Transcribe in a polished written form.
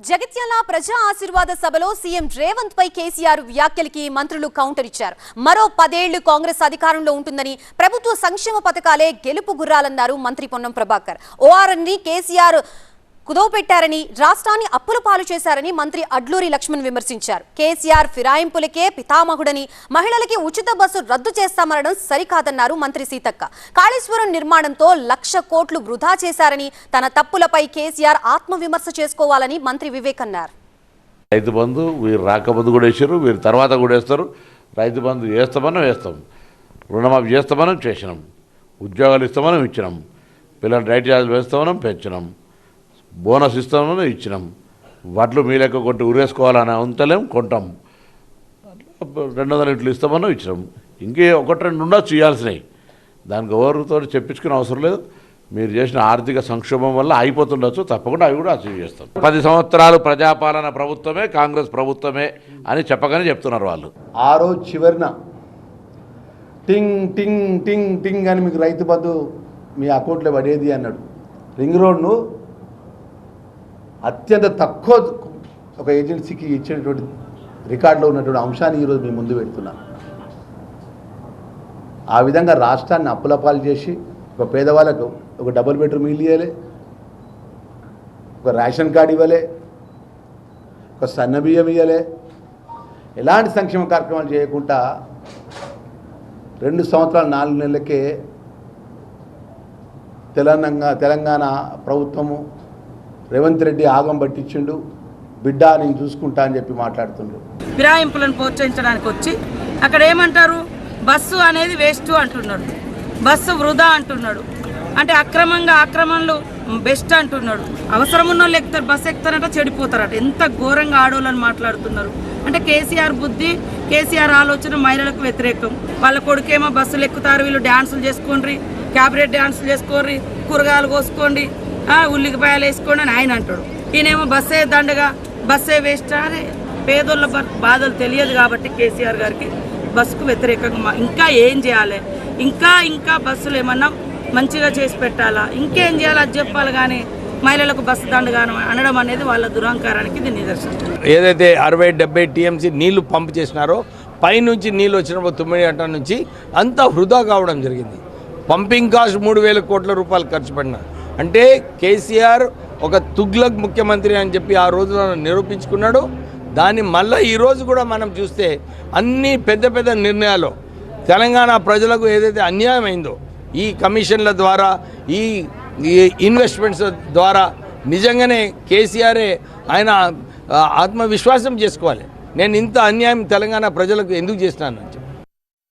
జగిత్యాల ప్రజా ఆశీర్వాద సభలో సీఎం రేవంత్ పై కేసీఆర్ వ్యాఖ్యలకి మంత్రులు కౌంటర్ ఇచ్చారు. మరో 10 ఏళ్లు కాంగ్రెస్ అధికారంలో ఉంటుందని, ప్రభుత్వ సంక్షేమ పథకాలే గెలుపు గుర్రాలన్నారు మంత్రి పొన్నం ప్రభాకర్. ఓఆర్ఎన్ని కేసీఆర్ కుదోపెట్టారని, రాష్ట్రాన్ని అప్పుల పాలు చేశారని మంత్రి అడ్లూరి లక్ష్మణ్ విమర్శించారు. కేసీఆర్ ఫిరాయింపులకే పితామహుడని, మహిళలకి ఉచిత బస్సు రద్దు చేస్తామనడం సరికాదన్నారు మంత్రి సీతక్క. కాళేశ్వరం నిర్మాణంతో 1,00,000 కోట్లు వృధా చేశారని, తన తప్పులపై కేసీఆర్ ఆత్మవిమర్శ చేసుకోవాలని మంత్రి వివేక్ అన్నారు. రైతు బంధు వీరు రాకముందు కూడా వేసారు, వీరు తర్వాత కూడా వేస్తారు. రైతు బంధు వేస్తామని వేస్తాం, రుణమాఫీ చేస్తామని చేసినాం, ఉద్యోగాలు ఇస్తామని ఇచ్చినాం, పిల్లల రైతు ఛార్జీలు వేస్తామని పెంచినాం, బోనస్ ఇస్తామని ఇచ్చినాం. వడ్లు మీ లెక్క కొట్టి ఉరేసుకోవాలని ఉంటలేం, కొంటాం. 200 యూనిట్లు ఇస్తామని ఇచ్చినాం. ఇంకే 1-2 ఉండొచ్చు ఇవ్వాల్సినవి, దానికి ఎవరితో చెప్పించుకునే అవసరం లేదు. మీరు చేసిన ఆర్థిక సంక్షోభం వల్ల అయిపోతుండొచ్చు, తప్పకుండా అవి కూడా అచీవ్ చేస్తాం. 10 సంవత్సరాలు ప్రజాపాలన ప్రభుత్వమే, కాంగ్రెస్ ప్రభుత్వమే అని చెప్పగానే చెప్తున్నారు వాళ్ళు. ఆ రోజు చివరిన టింగ్ టింగ్ టింగ్ టింగ్ అని మీకు రైతు బంధు మీ అకౌంట్లో పడేది అన్నాడు. రింగ్ రోడ్ను అత్యంత తక్కువ ఒక ఏజెన్సీకి ఇచ్చినటువంటి రికార్డులో ఉన్నటువంటి అంశాన్ని ఈరోజు మీ ముందు పెడుతున్నాను. ఆ విధంగా రాష్ట్రాన్ని అప్పులపాలు చేసి ఒక పేదవాళ్ళకు ఒక డబుల్ బెడ్రూమ్ ఇల్లు ఇవ్వలే, ఒక రేషన్ కార్డు ఇవ్వలే, ఒక సన్న బియ్యం ఇవ్వలే, ఎలాంటి సంక్షేమ కార్యక్రమాలు చేయకుండా 2 సంవత్సరాలు 4 నెలలకే తెలంగాణ ప్రభుత్వము రేవంత్ రెడ్డి ఆగం పట్టించిండు. బిడ్డ నేను చూసుకుంటా అని చెప్పి మాట్లాడుతుండ్రు. ఫిరాయింపులను ప్రోత్సహించడానికి వచ్చి అక్కడ ఏమంటారు, బస్సు అనేది వేస్ట్ అంటున్నాడు, బస్సు వృధా అంటున్నాడు. అంటే ఆక్రమణలు బెస్ట్ అంటున్నాడు. అవసరం ఉన్న వాళ్ళు ఎక్కుతారు, బస్సు ఎక్కుతారంట చెడిపోతారట. ఎంత ఘోరంగా ఆడోళ్ళని మాట్లాడుతున్నారు. అంటే కేసీఆర్ బుద్ధి, కేసీఆర్ ఆలోచన మహిళలకు వ్యతిరేకం. వాళ్ళ కొడుకేమో బస్సులు ఎక్కుతారు, వీళ్ళు డ్యాన్సులు చేసుకోండి, క్యాబరెట్ డ్యాన్సులు చేసుకోండి, కూరగాయలు కోసుకోండి, ఉల్లిపాయలు వేసుకోండి అని ఆయన అంటాడు. ఈయనేమో బస్సే దండగా, బస్సే వేస్ట్. అరే పేదోళ్ళ బాధలు తెలియదు కాబట్టి కేసీఆర్ గారికి బస్సుకు వ్యతిరేకంగా ఇంకా ఏం చేయాలి, ఇంకా బస్సులు ఏమన్నా మంచిగా చేసి పెట్టాలా, ఇంకేం చేయాలి అది చెప్పాలి. కానీ మహిళలకు బస్సు దండగా అనడం అనేది వాళ్ళ దురహంకారానికి ఇది నిదర్శనం. ఏదైతే 60-70 టీఎంసీ నీళ్లు పంపు చేసినారో, పైనుంచి నీళ్ళు వచ్చినప్పుడు 9 గంటల నుంచి అంతా వృధా కావడం జరిగింది. పంపింగ్ కాస్ట్ 3,000 కోట్ల రూపాయలు ఖర్చు పడినారు. అంటే కేసీఆర్ ఒక తుగ్లక్ ముఖ్యమంత్రి అని చెప్పి ఆ రోజున నిరూపించుకున్నాడు. దాన్ని మళ్ళీ ఈరోజు కూడా మనం చూస్తే అన్ని పెద్ద నిర్ణయాలు తెలంగాణ ప్రజలకు ఏదైతే అన్యాయం అయిందో ఈ కమిషన్ల ద్వారా, ఈ ఇన్వెస్ట్మెంట్స్ ద్వారా నిజంగానే కేసీఆరే ఆయన ఆత్మవిశ్వాసం చేసుకోవాలి. నేను ఇంత అన్యాయం తెలంగాణ ప్రజలకు ఎందుకు చేసినాను అని చెప్పి.